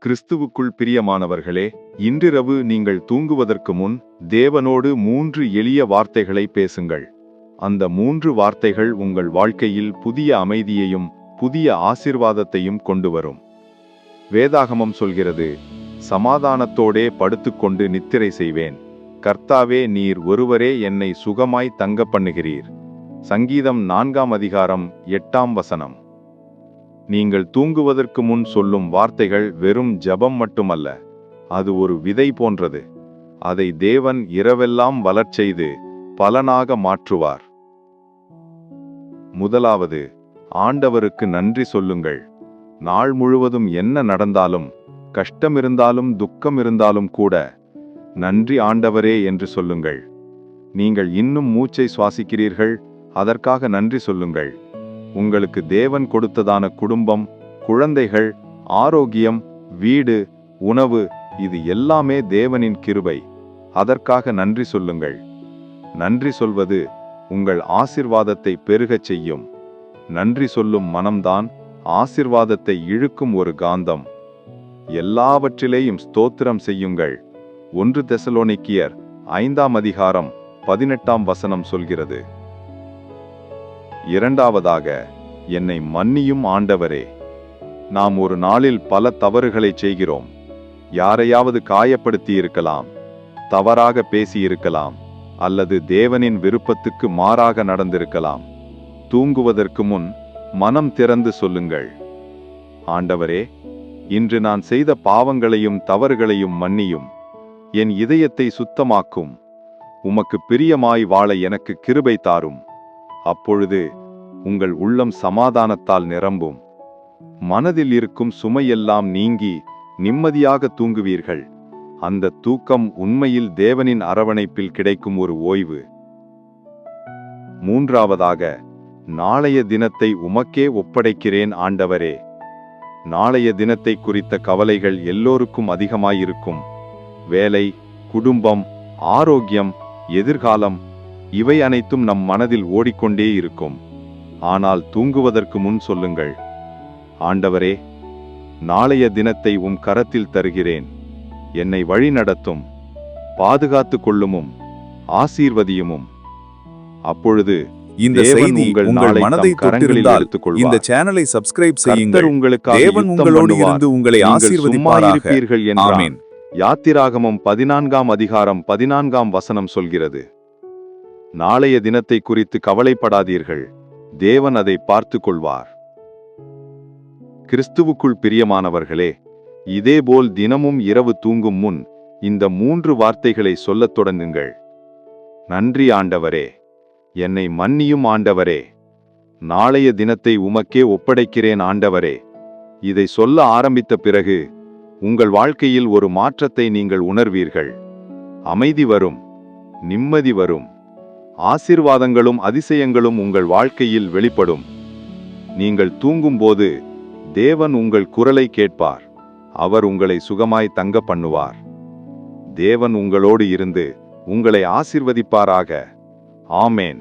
கிறிஸ்துவுக்குள் பிரியமானவர்களே, இன்றிரவு நீங்கள் தூங்குவதற்கு முன் தேவனோடு 3 எளிய வார்த்தைகளை பேசுங்கள். அந்த 3 வார்த்தைகள் உங்கள் வாழ்க்கையில் புதிய அமைதியையும் புதிய ஆசீர்வாதத்தையும் கொண்டு வரும். வேதாகமம் சொல்கிறது, சமாதானத்தோடே படுத்துக்கொண்டு நித்திரை செய்வேன். கர்த்தாவே, நீர் ஒருவரே என்னை சுகமாய் தங்க பண்ணுகிறீர். சங்கீதம் 4ஆம் அதிகாரம் 8ஆம் வசனம். நீங்கள் தூங்குவதற்கு முன் சொல்லும் வார்த்தைகள் வெறும் ஜெபம் மட்டுமல்ல, அது ஒரு விதை போன்றது. அதை தேவன் இரவெல்லாம் வளர்ச்செய்து பலனாக மாற்றுவார். முதலாவது, ஆண்டவருக்கு நன்றி சொல்லுங்கள். நாள் முழுவதும் என்ன நடந்தாலும், கஷ்டம் இருந்தாலும் துக்கம் இருந்தாலும் கூட, நன்றி ஆண்டவரே என்று சொல்லுங்கள். நீங்கள் இன்னும் மூச்சை சுவாசிக்கிறீர்கள், அதற்காக நன்றி சொல்லுங்கள். உங்களுக்கு தேவன் கொடுத்ததான குடும்பம், குழந்தைகள், ஆரோக்கியம், வீடு, உணவு, இது எல்லாமே தேவனின் கிருபை. அதற்காக நன்றி சொல்லுங்கள். நன்றி சொல்வது உங்கள் ஆசீர்வாதத்தை பெருகச் செய்யும். நன்றி சொல்லும் மனம்தான் ஆசீர்வாதத்தை இழுக்கும் ஒரு காந்தம். எல்லாவற்றிலேயும் ஸ்தோத்திரம் செய்யுங்கள். 1 தெசலோனிக்கியர் 5ஆம் அதிகாரம் 18ஆம் வசனம் சொல்கிறது. இரண்டாவதாக, என்னை மன்னியும் ஆண்டவரே. நாம் ஒரு நாளில் பல தவறுகளை செய்கிறோம். யாரையாவது காயப்படுத்தி இருக்கலாம், தவறாக பேசியிருக்கலாம், அல்லது தேவனின் விருப்பத்துக்கு மாறாக நடந்திருக்கலாம். தூங்குவதற்கு முன் மனம் திறந்து சொல்லுங்கள், ஆண்டவரே, இன்று நான் செய்த பாவங்களையும் தவறுகளையும் மன்னியும். என் இதயத்தை சுத்தமாக்கும். உமக்கு பிரியமாய் வாழ எனக்கு கிருபை தாரும். அப்பொழுது உங்கள் உள்ளம் சமாதானத்தால் நிரம்பும். மனதில் இருக்கும் சுமையெல்லாம் நீங்கி நிம்மதியாக தூங்குவீர்கள். அந்த தூக்கம் உண்மையில் தேவனின் அரவணைப்பில் கிடைக்கும் ஒரு ஓய்வு. மூன்றாவதாக, நாளைய தினத்தை உமக்கே ஒப்படைக்கிறேன் ஆண்டவரே. நாளைய தினத்தை குறித்த கவலைகள் எல்லோருக்கும் அதிகமாயிருக்கும். வேலை, குடும்பம், ஆரோக்கியம், எதிர்காலம், இவை அனைத்தும் நம் மனதில் ஓடிக்கொண்டே இருக்கும். ஆனால் தூங்குவதற்கு முன் சொல்லுங்கள், ஆண்டவரே, நாளைய தினத்தை உம் கரத்தில் தருகிறேன். என்னை வழி நடத்தும், பாதுகாத்து கொள்ளுமும், ஆசீர்வதியுமும். அப்பொழுது இந்த செய்தி உங்கள் மனதை தொட்டிருந்தால் இந்த சேனலை சப்ஸ்கிரைப் செய்யுங்கள். தேவன் உங்களோடு இருந்து உங்களை ஆசீர்வதிப்பாராக. ஆமென். யாத்திராகமம் 14ஆம் அதிகாரம் 14ஆம் வசனம் சொல்கிறது, நாளைய தினத்தை குறித்து கவலைப்படாதீர்கள், தேவன் அதை பார்த்து கொள்வார். கிறிஸ்துவுக்குள் பிரியமானவர்களே, இதேபோல் தினமும் இரவு தூங்கும் முன் இந்த 3 வார்த்தைகளை சொல்லத் தொடங்குங்கள். நன்றி ஆண்டவரே. என்னை மன்னியும் ஆண்டவரே. நாளைய தினத்தை உமக்கே ஒப்படைக்கிறேன் ஆண்டவரே. இதை சொல்ல ஆரம்பித்த பிறகு உங்கள் வாழ்க்கையில் ஒரு மாற்றத்தை நீங்கள் உணர்வீர்கள். அமைதி வரும், நிம்மதி வரும், ஆசீர்வாதங்களும் அதிசயங்களும் உங்கள் வாழ்க்கையில் வெளிப்படும். நீங்கள் தூங்கும்போது தேவன் உங்கள் குரலை கேட்பார். அவர் உங்களை சுகமாய் தங்க பண்ணுவார். தேவன் உங்களோடு இருந்து உங்களை ஆசீர்வதிப்பாராக. ஆமென்.